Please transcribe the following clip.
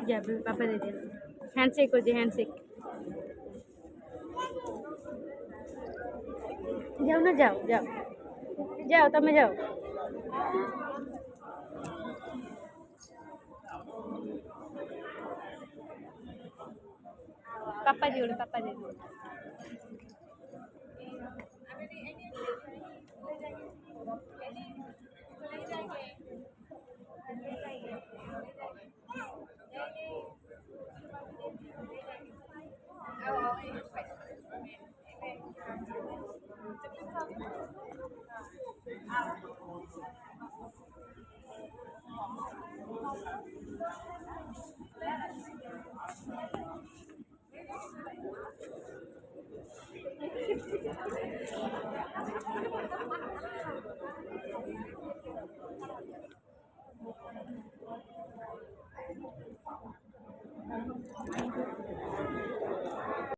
जा पापा दे दिया हैंडशेक कर दिया हैंडशेक जाओ ना जाओ जाओ जाओ तब जाओ पापा जी बोलो पापा जी